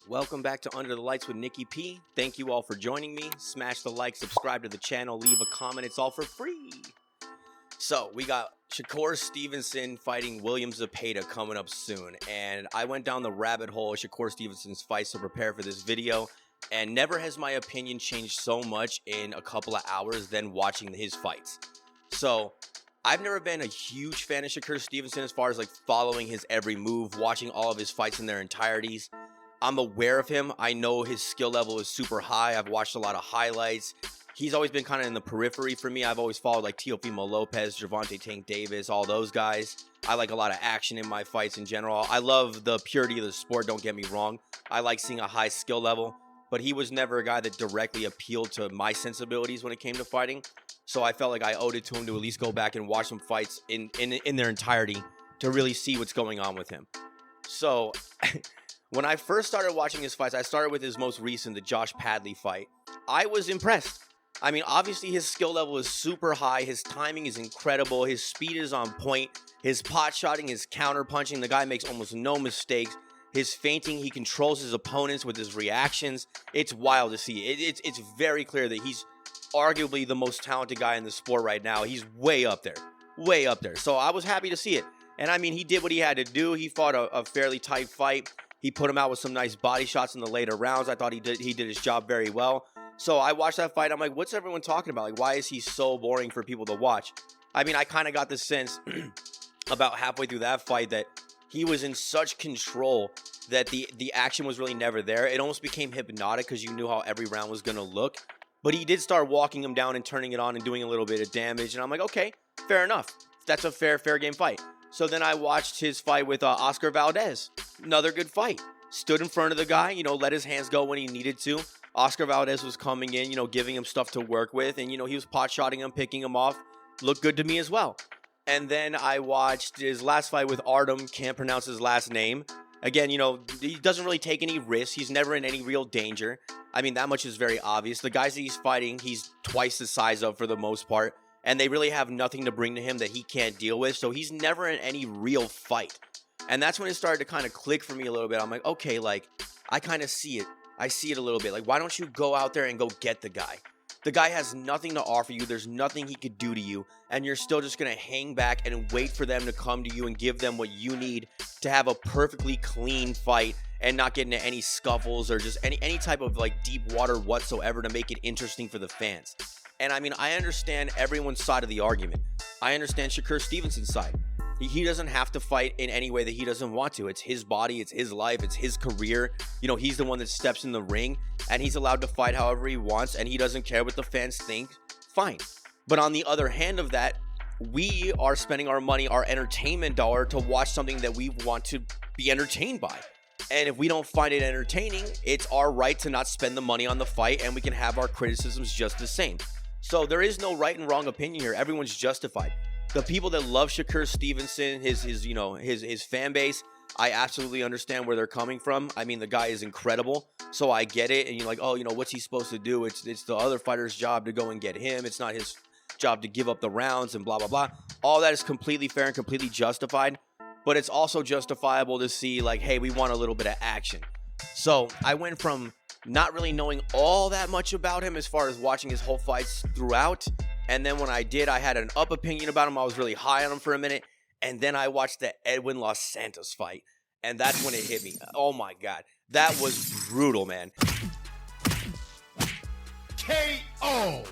Welcome back to Under the Lights with Nikki P. Thank you all for joining me. Smash the like, subscribe to the channel, leave a comment. It's all for free. So we got Shakur Stevenson fighting William Zepeda coming up soon. And I went down the rabbit hole of Shakur Stevenson's fights to prepare for this video. And never has my opinion changed so much in a couple of hours than watching his fights. So I've never been a huge fan of Shakur Stevenson as far as like following his every move, watching all of his fights in their entireties. I'm aware of him. I know his skill level is super high. I've watched a lot of highlights. He's always been kind of in the periphery for me. I've always followed like Teofimo Lopez, Gervonta Tank Davis, all those guys. I like a lot of action in my fights in general. I love the purity of the sport, don't get me wrong. I like seeing a high skill level, but he was never a guy that directly appealed to my sensibilities when it came to fighting. So I felt like I owed it to him to at least go back and watch some fights in their entirety to really see what's going on with him. So when I first started watching his fights, I started with his most recent, the Josh Padley fight. I was impressed. I mean, obviously his skill level is super high. His timing is incredible. His speed is on point. His pot shotting, his counter punching, the guy makes almost no mistakes. His feinting, he controls his opponents with his reactions. It's wild to see. It's very clear that he's arguably the most talented guy in the sport right now. He's way up there. Way up there. So I was happy to see it. And I mean, he did what he had to do. He fought a fairly tight fight. He put him out with some nice body shots in the later rounds. I thought he did his job very well. So I watched that fight. I'm like, what's everyone talking about? Like, why is he so boring for people to watch? I mean, I kind of got the sense about halfway through that fight that he was in such control that the action was really never there. It almost became hypnotic because you knew how every round was going to look. But he did start walking him down and turning it on and doing a little bit of damage. And I'm like, okay, fair enough. That's a fair game fight. So then I watched his fight with Oscar Valdez. Another good fight. Stood in front of the guy, let his hands go when he needed to. Oscar Valdez was coming in, giving him stuff to work with. And, he was pot-shotting him, picking him off. Looked good to me as well. And then I watched his last fight with Artem. Can't pronounce his last name. Again, he doesn't really take any risks. He's never in any real danger. I mean, that much is very obvious. The guys that he's fighting, he's twice the size of for the most part. And they really have nothing to bring to him that he can't deal with. So he's never in any real fight. And that's when it started to kind of click for me a little bit. I'm like, okay, like, I kind of see it. I see it a little bit. Like, why don't you go out there and go get the guy? The guy has nothing to offer you. There's nothing he could do to you. And you're still just going to hang back and wait for them to come to you and give them what you need to have a perfectly clean fight and not get into any scuffles or just any type of like deep water whatsoever to make it interesting for the fans. And I mean, I understand everyone's side of the argument. I understand Shakur Stevenson's side. He doesn't have to fight in any way that he doesn't want to. It's his body, it's his life, it's his career. He's the one that steps in the ring and he's allowed to fight however he wants and he doesn't care what the fans think. Fine. But on the other hand of that, we are spending our money, our entertainment dollar to watch something that we want to be entertained by. And if we don't find it entertaining, it's our right to not spend the money on the fight and we can have our criticisms just the same. So there is no right and wrong opinion here. Everyone's justified. The people that love Shakur Stevenson, his fan base, I absolutely understand where they're coming from. I mean, the guy is incredible, so I get it. And you're like, oh, what's he supposed to do? It's the other fighter's job to go and get him. It's not his job to give up the rounds and blah, blah, blah. All that is completely fair and completely justified. But it's also justifiable to see like, hey, we want a little bit of action. So I went from not really knowing all that much about him as far as watching his whole fights throughout. And then when I did, I had an up opinion about him. I was really high on him for a minute. And then I watched the Edwin Los Santos fight. And that's when it hit me. Oh my God. That was brutal, man. KO.